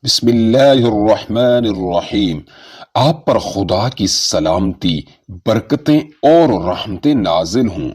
بسم اللہ الرحمن الرحیم۔ آپ پر خدا کی سلامتی، برکتیں اور رحمتیں نازل ہوں۔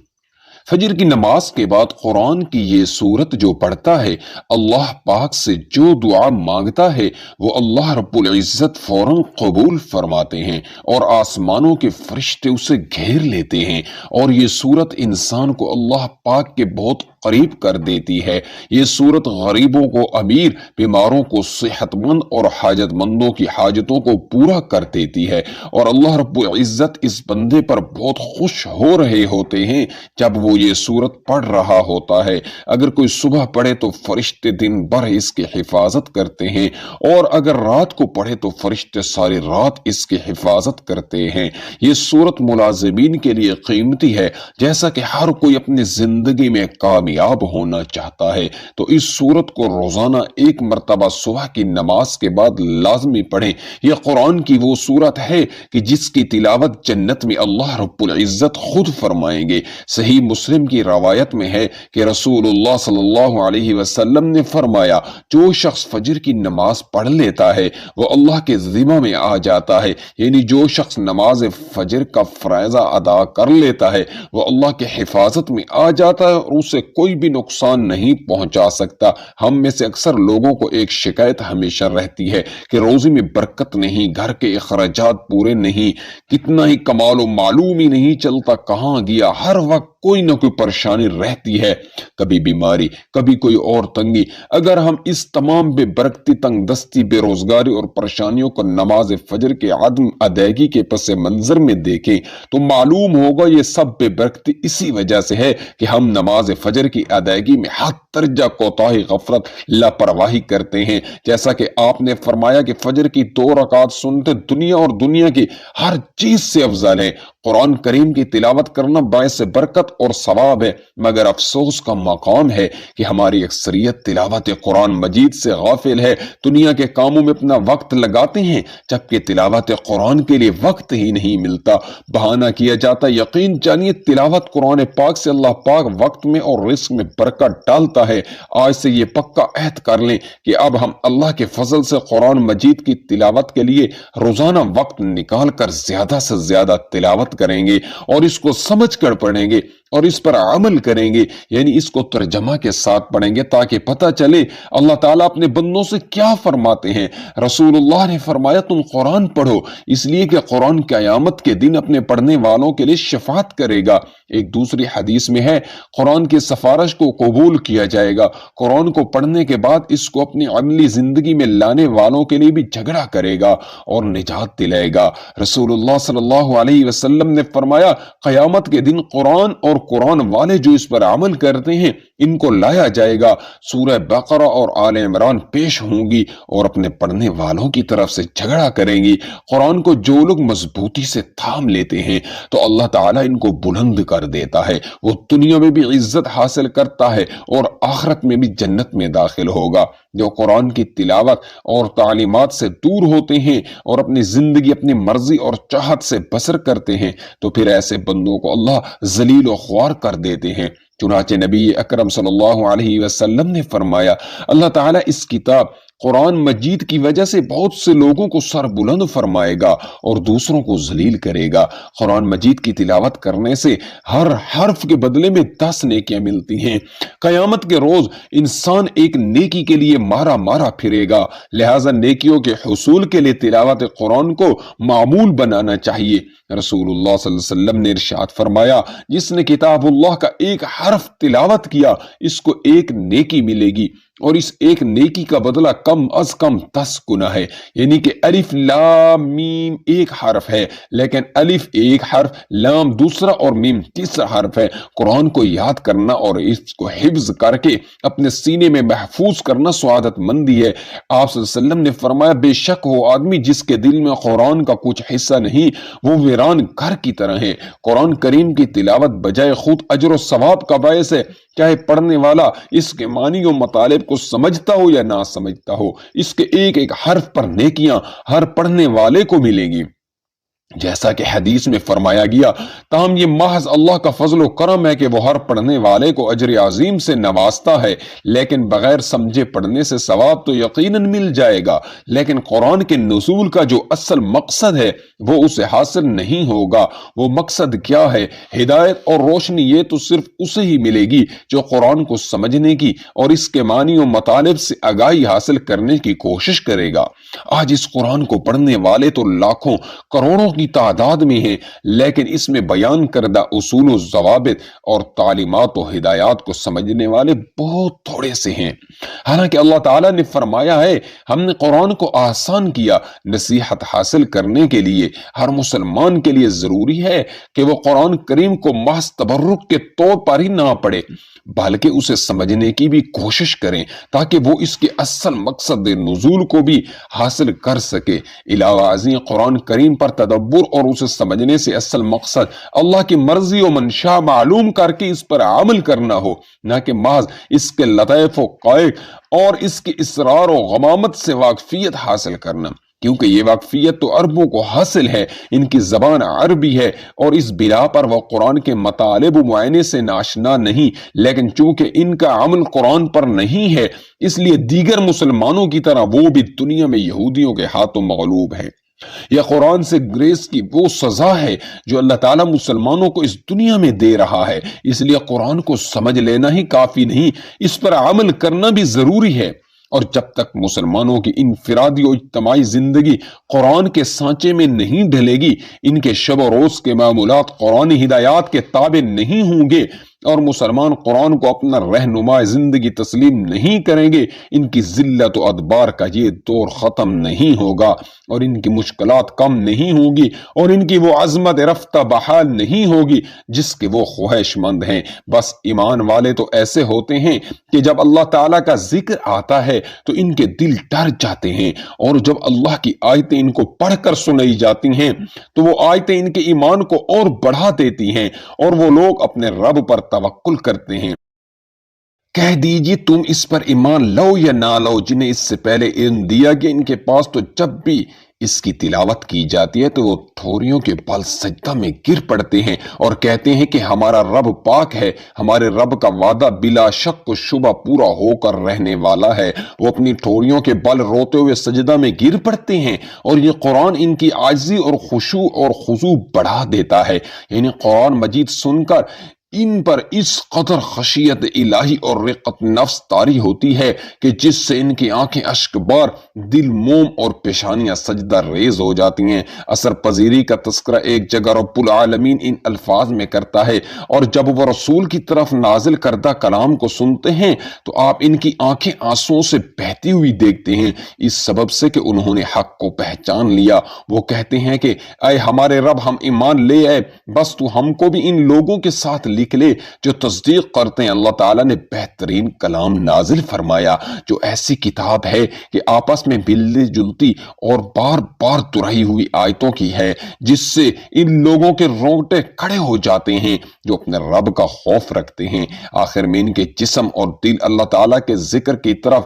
فجر کی نماز کے بعد قرآن کی یہ سورت جو پڑھتا ہے، اللہ پاک سے جو دعا مانگتا ہے وہ اللہ رب العزت فوراً قبول فرماتے ہیں اور آسمانوں کے فرشتے اسے گھیر لیتے ہیں، اور یہ سورت انسان کو اللہ پاک کے بہت قریب کر دیتی ہے۔ یہ سورت غریبوں کو امیر، بیماروں کو صحت مند اور حاجت مندوں کی حاجتوں کو پورا کر دیتی ہے، اور اللہ رب العزت اس بندے پر بہت خوش ہو رہے ہوتے ہیں جب وہ یہ سورت پڑھ رہا ہوتا ہے۔ اگر کوئی صبح پڑھے تو فرشتے دن بھر اس کی حفاظت کرتے ہیں، اور اگر رات کو پڑھے تو فرشتے ساری رات اس کی حفاظت کرتے ہیں۔ یہ سورت ملازمین کے لیے قیمتی ہے، جیسا کہ ہر کوئی اپنی زندگی میں کامیاب ہونا چاہتا ہے تو اس سورت کو روزانہ ایک مرتبہ صبح کی نماز کے بعد لازمی پڑھیں۔ یہ قرآن کی وہ سورت ہے کہ جس کی تلاوت جنت میں اللہ رب العزت خود فرمائیں گے۔ صحیح مسلم کی روایت میں ہے کہ رسول اللہ صلی اللہ علیہ وسلم نے فرمایا، جو شخص فجر کی نماز پڑھ لیتا ہے وہ اللہ کے ذمہ میں آ جاتا ہے، یعنی جو شخص نماز فجر کا فرائضہ ادا کر لیتا ہے وہ اللہ کے حفاظت میں آ جاتا ہے، اور اسے کوئی بھی نقصان نہیں پہنچا سکتا۔ ہم میں سے اکثر لوگوں کو ایک شکایت ہمیشہ رہتی ہے کہ روزی میں برکت نہیں، گھر کے اخراجات پورے نہیں، کتنا ہی کمال و معلوم ہی نہیں چلتا کہاں گیا، ہر وقت کوئی نہ کوئی پریشانی رہتی ہے، کبھی بیماری، کبھی کوئی اور تنگی۔ اگر ہم اس تمام بے برکتی، تنگ دستی، بے روزگاری اور پریشانیوں کو نماز فجر کے عدم ادائیگی کے پس منظر میں دیکھیں تو معلوم ہوگا یہ سب بے برکتی اسی وجہ سے ہے کہ ہم نماز فجر کی ادائیگی میں حد درجہ کوتاہی، غفلت، لاپرواہی کرتے ہیں۔ جیسا کہ آپ نے فرمایا کہ فجر کی 2 رکعت سنتے دنیا اور دنیا کی ہر چیز سے افضل ہے۔ قرآن کریم کی تلاوت کرنا باعث برکت اور ثواب ہے، مگر افسوس کا مقام ہے کہ ہماری اکثریت تلاوت قرآن مجید سے غافل ہے، دنیا کے کاموں میں اپنا وقت لگاتے ہیں جبکہ تلاوت قرآن کے لیے وقت ہی نہیں ملتا۔ بہانہ کیا جاتا، یقین جانیے تلاوت قرآن پاک سے اللہ پاک وقت میں اور رزق میں برکت ڈالتا ہے۔ آج سے یہ پکا عہد کر لیں کہ اب ہم اللہ کے فضل سے قرآن مجید کی تلاوت کے لیے روزانہ وقت نکال کر زیادہ سے زیادہ تلاوت کریں گے، اور اس کو سمجھ کر پڑھیں گے اور اس پر عمل کریں گے، یعنی اس کو ترجمہ کے ساتھ پڑھیں گے تاکہ پتہ چلے اللہ تعالیٰ اپنے بندوں سے کیا فرماتے ہیں۔ رسول اللہ نے فرمایا تم قرآن پڑھو، اس لیے کہ قرآن قیامت کے دن اپنے پڑھنے والوں کے لیے شفاعت کرے گا۔ ایک دوسری حدیث میں ہے قرآن کی سفارش کو قبول کیا جائے گا، قرآن کو پڑھنے کے بعد اس کو اپنی عملی زندگی میں لانے والوں کے لیے بھی جھگڑا کرے گا اور نجات دلائے گا۔ رسول اللہ صلی اللہ علیہ وسلم نے فرمایا قیامت کے دن قرآن اور قرآن والے جو اس پر عمل کرتے ہیں ان کو لایا جائے گا، سورہ بقرہ اور آل عمران پیش ہوں گی اور اپنے پڑھنے والوں کی طرف سے جھگڑا کریں گی۔ قرآن کو جو لوگ مضبوطی سے تھام لیتے ہیں تو اللہ تعالیٰ ان کو بلند کر دیتا ہے، وہ دنیا میں بھی عزت حاصل کرتا ہے اور آخرت میں بھی جنت میں داخل ہوگا۔ جو قرآن کی تلاوت اور تعلیمات سے دور ہوتے ہیں اور اپنی زندگی اپنی مرضی اور چاہت سے بسر کرتے ہیں تو پھر ایسے بندوں کو اللہ ذلیل و خوار کر دیتے ہیں۔ چنانچہ نبی اکرم صلی اللہ علیہ وسلم نے فرمایا اللہ تعالیٰ اس کتاب قرآن مجید کی وجہ سے بہت سے لوگوں کو سر بلند فرمائے گا اور دوسروں کو ذلیل کرے گا۔ قرآن مجید کی تلاوت کرنے سے ہر حرف کے بدلے میں 10 نیکیاں ملتی ہیں۔ قیامت کے روز انسان ایک نیکی کے لیے مارا مارا پھرے گا، لہٰذا نیکیوں کے حصول کے لیے تلاوت قرآن کو معمول بنانا چاہیے۔ رسول اللہ صلی اللہ علیہ وسلم نے ارشاد فرمایا جس نے کتاب اللہ کا ایک حرف تلاوت کیا اس کو ایک نیکی ملے گی، اور اس ایک نیکی کا بدلہ کم از کم 10 گنا ہے، یعنی کہ الف لام میم ایک حرف ہے، لیکن الف ایک حرف، لام دوسرا اور میم تیسرا حرف ہے۔ قرآن کو یاد کرنا اور اس کو حفظ کر کے اپنے سینے میں محفوظ کرنا سعادت مندی ہے۔ آپ صلی اللہ علیہ وسلم نے فرمایا بے شک وہ آدمی جس کے دل میں قرآن کا کچھ حصہ نہیں وہ ویران گھر کی طرح ہے۔ قرآن کریم کی تلاوت بجائے خود اجر و ثواب کا باعث ہے، چاہے پڑھنے والا اس کے معنی و مطالب کو سمجھتا ہو یا نہ سمجھتا ہو، اس کے ایک ایک حرف پر نیکیاں ہر پڑھنے والے کو ملیں گی۔ جیسا کہ حدیث میں فرمایا گیا، تاہم یہ محض اللہ کا فضل و کرم ہے کہ وہ ہر پڑھنے والے کو اجر عظیم سے نوازتا ہے، لیکن بغیر سمجھے پڑھنے سے ثواب تو یقیناً مل جائے گا، لیکن قرآن کے نزول کا جو اصل مقصد ہے وہ اسے حاصل نہیں ہوگا۔ وہ مقصد کیا ہے؟ ہدایت اور روشنی یہ تو صرف اسے ہی ملے گی جو قرآن کو سمجھنے کی اور اس کے معنی و مطالب سے آگاہی حاصل کرنے کی کوشش کرے گا۔ آج اس قرآن کو پڑھنے والے تو لاکھوں کروڑوں کی تعداد میں ہیں، لیکن اس میں بیان کردہ اصول و ضوابط اور تعلیمات و ہدایات کو سمجھنے والے بہت تھوڑے سے ہیں۔ حالانکہ اللہ تعالیٰ نے فرمایا ہے، ہم نے قرآن کو آسان کیا۔ نصیحت حاصل کرنے کے لیے ہر مسلمان کے لیے ضروری ہے کہ وہ قرآن کریم کو محض تبرک کے طور پر ہی نہ پڑھے، بلکہ اسے سمجھنے کی بھی کوشش کریں تاکہ وہ اس کے اصل مقصد نزول کو بھی حاصل کر سکے۔ علاوہ ازیں قرآن کریم پر تدبر اور اسے سمجھنے سے اصل مقصد اللہ کی مرضی و منشا معلوم کر کے اس پر عمل کرنا ہو، نہ کہ محض اس کے لطائف و قائق اور اس کے اسرار و غمامت سے واقفیت حاصل کرنا، کیونکہ یہ واقفیت تو عربوں کو حاصل ہے، ان کی زبان عربی ہے، اور اس بنا پر وہ قرآن کے مطالب و معائنے سے ناشنا نہیں، لیکن چونکہ ان کا عمل قرآن پر نہیں ہے، اس لیے دیگر مسلمانوں کی طرح وہ بھی دنیا میں یہودیوں کے ہاتھوں مغلوب ہیں۔ یہ قرآن سے گریس کی وہ سزا ہے جو اللہ تعالیٰ مسلمانوں کو اس دنیا میں دے رہا ہے، اس لیے قرآن کو سمجھ لینا ہی کافی نہیں، اس پر عمل کرنا بھی ضروری ہے۔ اور جب تک مسلمانوں کی انفرادی و اجتماعی زندگی قرآن کے سانچے میں نہیں ڈھلے گی، ان کے شب و روز کے معمولات قرآنی ہدایات کے تابع نہیں ہوں گے، اور مسلمان قرآن کو اپنا رہنما زندگی تسلیم نہیں کریں گے، ان کی ذلت و ادبار کا یہ دور ختم نہیں ہوگا، اور ان کی مشکلات کم نہیں ہوں گی، اور ان کی وہ عظمت رفتہ بحال نہیں ہوگی جس کے وہ خواہش مند ہیں۔ بس ایمان والے تو ایسے ہوتے ہیں کہ جب اللہ تعالیٰ کا ذکر آتا ہے تو ان کے دل ڈر جاتے ہیں، اور جب اللہ کی آیتیں ان کو پڑھ کر سنائی جاتی ہیں تو وہ آیتیں ان کے ایمان کو اور بڑھا دیتی ہیں، اور وہ لوگ اپنے رب پر توکل کرتے ہیں۔ کہہ دیجیے تم اس پر ایمان لو یا نہ لو، جنہیں اس سے پہلے علم دیا کہ ان کے پاس تو جب بھی اس کی تلاوت کی جاتی ہے تو وہ ٹھوریوں کے بل سجدہ میں گر پڑتے ہیں اور کہتے ہیں کہ ہمارا رب پاک ہے، ہمارے رب کا وعدہ بلا شک و شبہ پورا ہو کر رہنے والا ہے۔ وہ اپنی ٹھوریوں کے بل روتے ہوئے سجدہ میں گر پڑتے ہیں، اور یہ قرآن ان کی عاجزی اور خشوع اور خضوع بڑھا دیتا ہے۔ یعنی قرآن مجید سن کر ان پر اس قدر خشیت الہی اور رقت نفس طاری ہوتی ہے کہ جس سے ان کی آنکھیں اشک بار، دل موم اور پیشانیاں سجدہ ریز ہو جاتی ہیں۔ اثر پذیری کا تذکرہ ایک جگہ رب العالمین ان الفاظ میں کرتا ہے، اور جب وہ رسول کی طرف نازل کردہ کلام کو سنتے ہیں تو آپ ان کی آنکھیں آنسوؤں سے بہتی ہوئی دیکھتے ہیں، اس سبب سے کہ انہوں نے حق کو پہچان لیا۔ وہ کہتے ہیں کہ اے ہمارے رب، ہم ایمان لے آئے، بس تو ہم کو بھی ان لوگوں کے ساتھ لکھ لے جو تصدیق کرتے ہیں۔ اللہ تعالیٰ نے بہترین کلام نازل فرمایا جو ایسی کتاب ہے کہ آپس میں ملتی جلتی اور بار بار دہرائی ہوئی آیتوں کی ہے، جس سے ان لوگوں کے رونگٹے کھڑے ہو جاتے ہیں جو اپنے رب کا خوف رکھتے ہیں۔ آخر میں ان کے جسم اور دل اللہ تعالیٰ کے ذکر کی طرف،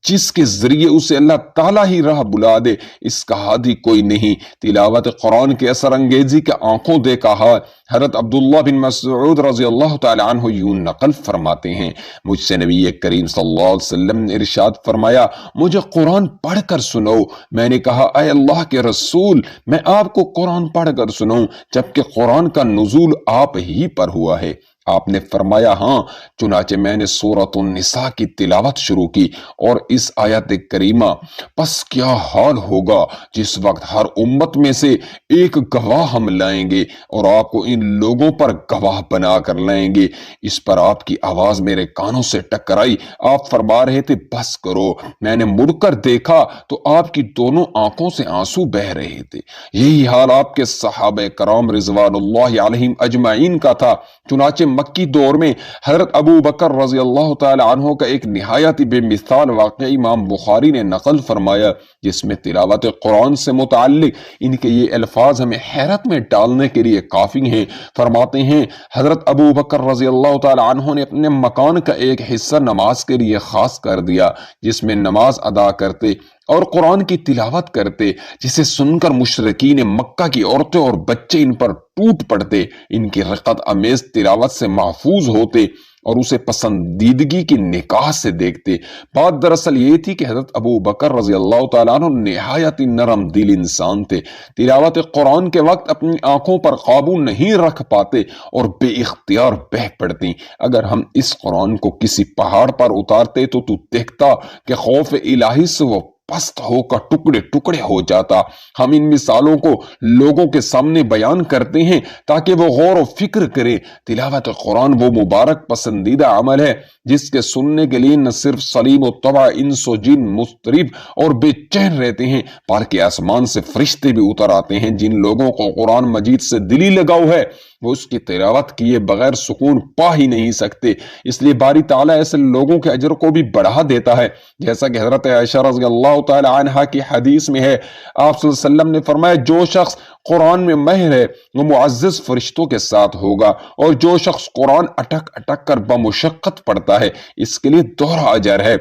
جس کے ذریعے اسے اللہ تعالیٰ ہی راہ بلا دے، اس کا ہادی کوئی نہیں۔ تلاوت قرآن کے اثر انگیزی کا آنکھوں دیکھا ہے۔ حضرت عبداللہ بن مسعود رضی اللہ تعالی عنہ یوں نقل فرماتے ہیں، مجھ سے نبی کریم صلی اللہ علیہ وسلم نے ارشاد فرمایا، مجھے قرآن پڑھ کر سنو۔ میں نے کہا اے اللہ کے رسول، میں آپ کو قرآن پڑھ کر سنوں جبکہ قرآن کا نزول آپ ہی پر ہوا ہے؟ آپ نے فرمایا ہاں۔ چنانچہ میں نے سورۃ النساء کی تلاوت شروع کی اور اس آیت کریمہ، پس کیا حال ہوگا جس وقت ہر امت میں سے ایک گواہ ہم لائیں گے اور آپ کو ان لوگوں پر گواہ بنا کر لائیں گے۔ اس پر آپ کی آواز میرے کانوں سے ٹکرائی، آپ فرما رہے تھے بس کرو۔ میں نے مڑ کر دیکھا تو آپ کی دونوں آنکھوں سے آنسو بہہ رہے تھے۔ یہی حال آپ کے صحابہ کرام رضوان اللہ علیہم اجمعین کا تھا۔ چنانچہ مکی دور میں حضرت ابو بکر رضی اللہ تعالی عنہ کا ایک نہایت بے مثال واقعہ امام بخاری نے نقل فرمایا، جس میں تلاوت قرآن سے متعلق ان کے یہ الفاظ ہمیں حیرت میں ڈالنے کے لیے کافی ہیں۔ فرماتے ہیں حضرت ابو بکر رضی اللہ تعالی عنہ نے اپنے مکان کا ایک حصہ نماز کے لیے خاص کر دیا، جس میں نماز ادا کرتے اور قرآن کی تلاوت کرتے، جسے سن کر مشرکین مکہ کی عورتیں اور بچے ان پر ٹوٹ پڑتے، ان کی رقت امیز تلاوت سے محفوظ ہوتے اور اسے پسندیدگی کی نگاہ سے دیکھتے۔ بات دراصل یہ تھی کہ حضرت ابو بکر رضی اللہ تعالیٰ عنہ نہایت نرم دل انسان تھے، تلاوت قرآن کے وقت اپنی آنکھوں پر قابو نہیں رکھ پاتے اور بے اختیار بہہ پڑتی۔ اگر ہم اس قرآن کو کسی پہاڑ پر اتارتے تو دیکھتا کہ خوف الہی سے وہ پست ہو کر ٹکڑے ٹکڑے ہو جاتا۔ ہم ان مثالوں کو لوگوں کے سامنے بیان کرتے ہیں تاکہ وہ غور و فکر کرے۔ تلاوت قرآن وہ مبارک پسندیدہ عمل ہے جس کے سننے کے لیے نہ صرف سلیم و طبع انس و جن مضطرب اور بے چین رہتے ہیں، بلکہ آسمان سے فرشتے بھی اتر آتے ہیں۔ جن لوگوں کو قرآن مجید سے دلی لگاؤ ہے وہ اس کی تلاوت کیے بغیر سکون پا ہی نہیں سکتے، اس لیے باری تعالیٰ ایسے لوگوں کے اجر کو بھی بڑھا دیتا ہے، جیسا کہ حضرت عائشہ رضی اللہ تعالی عنہا کی حدیث میں ہے۔ آپ صلی اللہ علیہ وسلم نے فرمایا، جو شخص قرآن میں ماہر ہے وہ معزز فرشتوں کے ساتھ ہوگا، اور جو شخص قرآن اٹک اٹک کر بمشقت پڑھتا ہے اس کے لیے دوہرا اجر ہے۔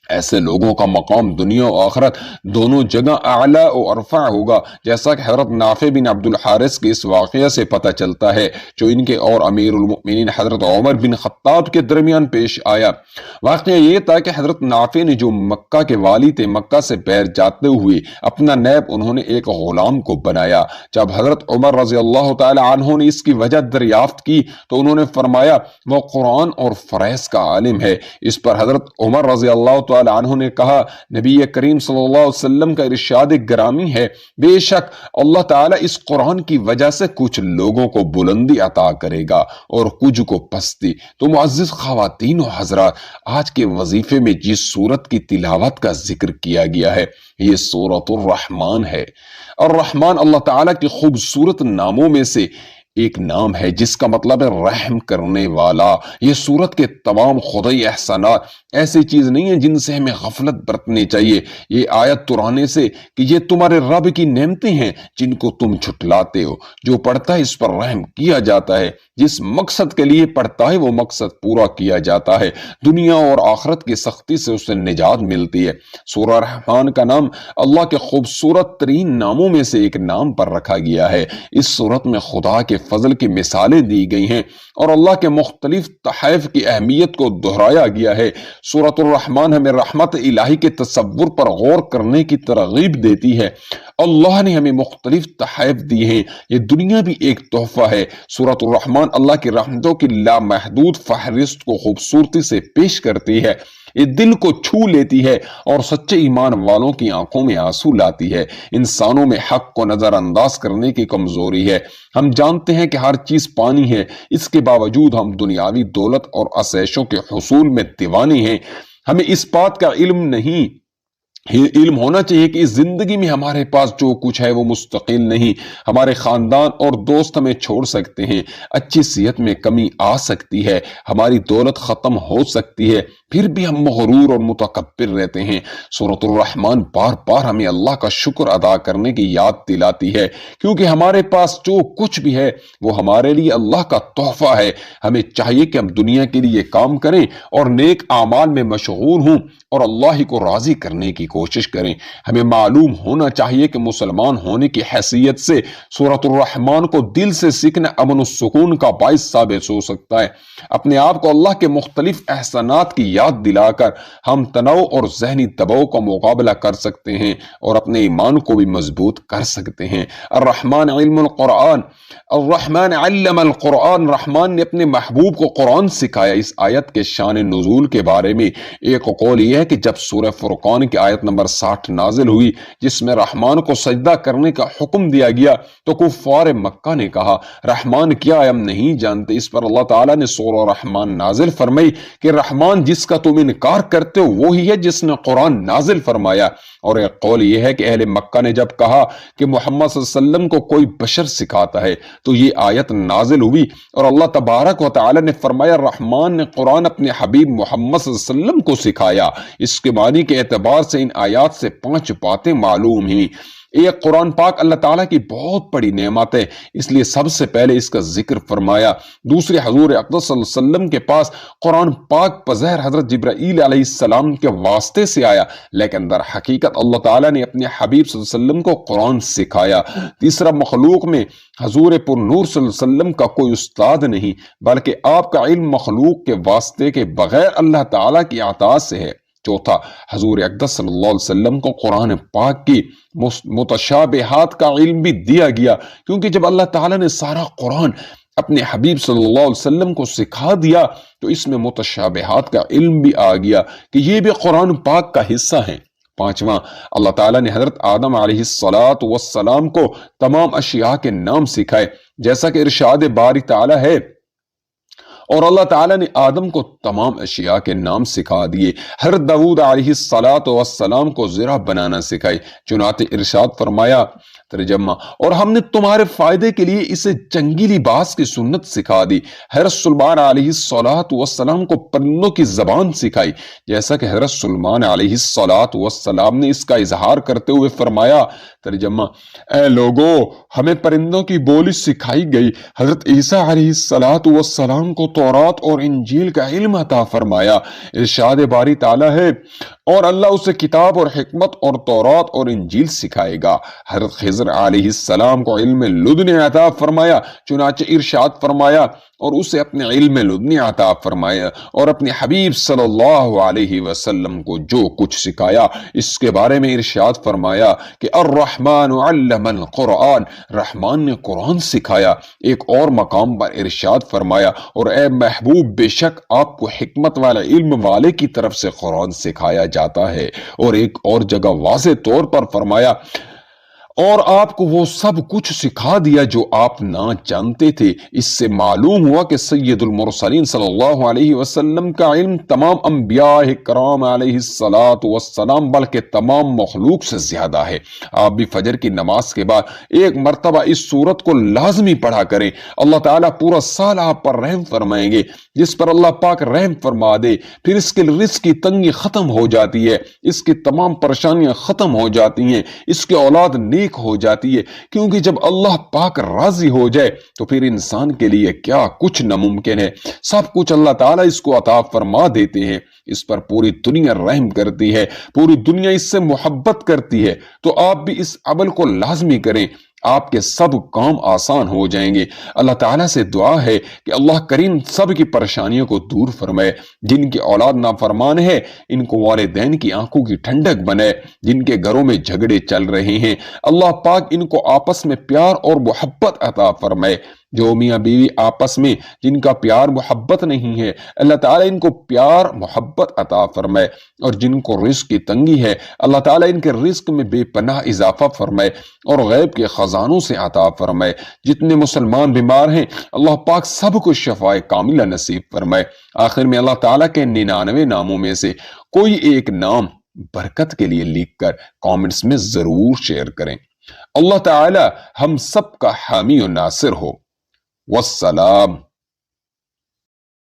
ایسے لوگوں کا مقام دنیا و آخرت دونوں جگہ اعلیٰ و ارفع ہوگا، جیسا کہ حضرت نافع بن عبد الحارث کے اس واقعہ سے پتہ چلتا ہے جو ان کے اور امیر المؤمنین حضرت عمر بن خطاب کے درمیان پیش آیا۔ واقعہ یہ تھا کہ حضرت نافع نے جو مکہ کے والی تھے، مکہ سے باہر جاتے ہوئے اپنا نیب انہوں نے ایک غلام کو بنایا۔ جب حضرت عمر رضی اللہ تعالی عنہ نے اس کی وجہ دریافت کی تو انہوں نے فرمایا وہ قرآن اور فرائض کا عالم ہے۔ اس پر حضرت عمر رضی اللہ تعالی عنہ نے کہا، نبی کریم صلی اللہ علیہ وسلم کا ارشاد گرامی ہے، بے شک اللہ تعالیٰ اس قرآن کی وجہ سے کچھ لوگوں کو بلندی عطا کرے گا اور کچھ کو پستی۔ تو معزز خواتین و حضرات، آج کے وظیفے میں جس سورت کی تلاوت کا ذکر کیا گیا ہے یہ سورۃ الرحمن ہے۔ الرحمن اللہ تعالیٰ کے خوبصورت ناموں میں سے ایک نام ہے جس کا مطلب ہے رحم کرنے والا۔ یہ سورت کے تمام خدائی احسانات ایسی چیز نہیں ہیں جن سے ہمیں غفلت برتنی چاہیے۔ یہ آیت ترانے سے کہ یہ تمہارے رب کی نعمتیں ہیں جن کو تم جھٹلاتے ہو، جو پڑھتا ہے اس پر رحم کیا جاتا ہے، جس مقصد کے لیے پڑھتا ہے وہ مقصد پورا کیا جاتا ہے، دنیا اور آخرت کی سختی سے اسے نجات ملتی ہے۔ سورہ رحمان کا نام اللہ کے خوبصورت ترین ناموں میں سے ایک نام پر رکھا گیا ہے۔ اس سورت میں خدا کے فضل کی مثالیں دی گئی ہیں اور اللہ کے مختلف تحائف کی اہمیت کو دہرایا گیا ہے۔ سورۃ الرحمن ہمیں رحمت الہی کے تصور پر غور کرنے کی ترغیب دیتی ہے۔ اللہ نے ہمیں مختلف تحائف دی ہیں، یہ دنیا بھی ایک تحفہ ہے۔ سورۃ الرحمن اللہ کی رحمتوں کی لامحدود فہرست کو خوبصورتی سے پیش کرتی ہے، یہ دل کو چھو لیتی ہے اور سچے ایمان والوں کی آنکھوں میں آنسو لاتی ہے۔ انسانوں میں حق کو نظر انداز کرنے کی کمزوری ہے۔ ہم جانتے ہیں کہ ہر چیز پانی ہے، اس کے باوجود ہم دنیاوی دولت اور عشائشوں کے حصول میں دیوانے ہیں۔ ہمیں اس بات کا علم ہونا چاہیے کہ اس زندگی میں ہمارے پاس جو کچھ ہے وہ مستقل نہیں، ہمارے خاندان اور دوست ہمیں چھوڑ سکتے ہیں، اچھی صحت میں کمی آ سکتی ہے، ہماری دولت ختم ہو سکتی ہے، پھر بھی ہم مغرور اور متکبر رہتے ہیں۔ سورۃ الرحمن بار بار ہمیں اللہ کا شکر ادا کرنے کی یاد دلاتی ہے، کیونکہ ہمارے پاس جو کچھ بھی ہے وہ ہمارے لیے اللہ کا تحفہ ہے۔ ہمیں چاہیے کہ ہم دنیا کے لیے کام کریں اور نیک اعمال میں مشغول ہوں اور اللہ کو راضی کرنے کی کوشش کریں۔ ہمیں معلوم ہونا چاہیے کہ مسلمان ہونے کی حیثیت سے سورۃ الرحمن کو دل سے سیکھنا امن و سکون کا باعث ثابت ہو سکتا ہے۔ اپنے آپ کو اللہ کے مختلف احسانات کی یاد دلا کر ہم تناؤ اور ذہنی دباؤ کا مقابلہ کر سکتے ہیں اور اپنے ایمان کو بھی مضبوط کر سکتے ہیں۔ الرحمن علم القرآن، الرحمن علم القرآن، رحمان نے اپنے محبوب کو قرآن سکھایا۔ اس آیت کے شان نزول کے بارے میں ایک قول یہ ہے کہ جب سورہ فرقان کی آیت نمبر 60 نازل ہوئی جس میں رحمان کو سجدہ کرنے کا حکم دیا گیا تو کفار مکہ نے کہا رحمان کیا ہے، ہم نہیں جانتے۔ اس پر اللہ تعالیٰ نے سورہ رحمان نازل فرمائی کہ رحمان جس کا تم انکار کرتے ہو وہی ہے جس نے قرآن نازل فرمایا۔ اور ایک قول یہ ہے کہ اہل مکہ نے جب کہا کہ محمد صلی اللہ علیہ وسلم کو کوئی بشر سکھاتا ہے تو یہ آیت نازل ہوئی اور اللہ تبارک و تعالی نے فرمایا رحمان نے قرآن اپنے حبیب محمد صلی اللہ علیہ وسلم کو سکھایا۔ اس کے معنی کے اعتبار سے ان آیات سے 5 باتیں معلوم ہوئی۔ ایک، قرآن پاک اللہ تعالیٰ کی بہت بڑی نعمت ہے، اس لیے سب سے پہلے اس کا ذکر فرمایا۔ دوسری، حضور اقدس صلی اللہ علیہ وسلم کے پاس قرآن پاک بظاہر حضرت جبرائیل علیہ السلام کے واسطے سے آیا، لیکن در حقیقت اللہ تعالیٰ نے اپنے حبیب صلی اللہ علیہ وسلم کو قرآن سکھایا۔ تیسرا، مخلوق میں حضور پر نور صلی اللہ علیہ وسلم کا کوئی استاد نہیں، بلکہ آپ کا علم مخلوق کے واسطے کے بغیر اللہ تعالیٰ کی عطا سے ہے۔ چوتھا، حضور اقدس صلی اللہ علیہ وسلم کو قرآن پاک کی متشابہات کا علم بھی دیا گیا، کیونکہ جب اللہ تعالیٰ نے سارا قرآن اپنے حبیب صلی اللہ علیہ وسلم کو سکھا دیا تو اس میں متشابہات کا علم بھی آ گیا کہ یہ بھی قرآن پاک کا حصہ ہیں۔ پانچواں، اللہ تعالیٰ نے حضرت آدم علیہ السلام کو تمام اشیاء کے نام سکھائے، جیسا کہ ارشاد باری تعالیٰ ہے، اور اللہ تعالیٰ نے آدم کو تمام اشیاء کے نام سکھا دیے۔ حضرت داؤد علیہ السلام کو ذرا بنانا سکھائی، چنانچہ ارشاد فرمایا، ترجمہ، اور ہم نے تمہارے فائدے کے لیے اسے جنگی لباس کی سنت سکھا دی۔ حضرت سلیمان علیہ السلام کو پرندوں کی زبان سکھائی، جیسا کہ حضرت سلیمان علیہ السلام نے اس کا اظہار کرتے ہوئے فرمایا، ترجمہ، اے لوگو، ہمیں پرندوں کی بولی سکھائی گئی۔ حضرت عیسیٰ علیہ السلام کو تورات اور انجیل کا علم عطا فرمایا۔ ارشاد باری تعالیٰ ہے، اور اللہ اسے کتاب اور حکمت اور تورات اور انجیل سکھائے گا۔ حضرت خضر علیہ السلام کو علم لدن عطا فرمایا، چنانچہ ارشاد فرمایا، اور اسے اپنے علم لدن عطا فرمایا، اور اپنے حبیب صلی اللہ علیہ وسلم کو جو کچھ سکھایا اس کے بارے میں ارشاد فرمایا کہ الرحمن علم القرآن، رحمان نے قرآن سکھایا۔ ایک اور مقام پر ارشاد فرمایا، اور اے محبوب، بے شک آپ کو حکمت والے علم والے کی طرف سے قرآن سکھایا جاتا ہے۔ اور ایک اور جگہ واضح طور پر فرمایا، اور آپ کو وہ سب کچھ سکھا دیا جو آپ نہ جانتے تھے۔ اس سے معلوم ہوا کہ سید المرسلین صلی اللہ علیہ وسلم کا علم تمام انبیاء کرام علیہ السلام بلکہ تمام مخلوق سے زیادہ ہے۔ آپ بھی فجر کی نماز کے بعد ایک مرتبہ اس سورت کو لازمی پڑھا کریں، اللہ تعالیٰ پورا سال آپ پر رحم فرمائیں گے۔ جس پر اللہ پاک رحم فرما دے، پھر اس کے رزق کی تنگی ختم ہو جاتی ہے، اس کی تمام پریشانیاں ختم ہو جاتی ہیں، اس کی اولاد نیک ہو جاتی ہے، کیونکہ جب اللہ پاک راضی ہو جائے تو پھر انسان کے لیے کیا کچھ ناممکن ہے۔ سب کچھ اللہ تعالیٰ اس کو عطا فرما دیتے ہیں۔ اس پر پوری دنیا رحم کرتی ہے، پوری دنیا اس سے محبت کرتی ہے۔ تو آپ بھی اس عمل کو لازمی کریں، آپ کے سب کام آسان ہو جائیں گے۔ اللہ تعالیٰ سے دعا ہے کہ اللہ کریم سب کی پریشانیوں کو دور فرمائے۔ جن کی اولاد نافرمان ہے ان کو والدین کی آنکھوں کی ٹھنڈک بنائے۔ جن کے گھروں میں جھگڑے چل رہے ہیں اللہ پاک ان کو آپس میں پیار اور محبت عطا فرمائے۔ جو میاں بیوی آپس میں جن کا پیار محبت نہیں ہے اللہ تعالیٰ ان کو پیار محبت عطا فرمائے، اور جن کو رزق کی تنگی ہے اللہ تعالیٰ ان کے رزق میں بے پناہ اضافہ فرمائے اور غیب کے خزانوں سے عطا فرمائے۔ جتنے مسلمان بیمار ہیں اللہ پاک سب کو شفائے کاملہ نصیب فرمائے۔ آخر میں اللہ تعالیٰ کے 99 ناموں میں سے کوئی ایک نام برکت کے لیے لکھ کر کامنٹس میں ضرور شیئر کریں۔ اللہ تعالیٰ ہم سب کا حامی و ناصر ہو۔ والسلام۔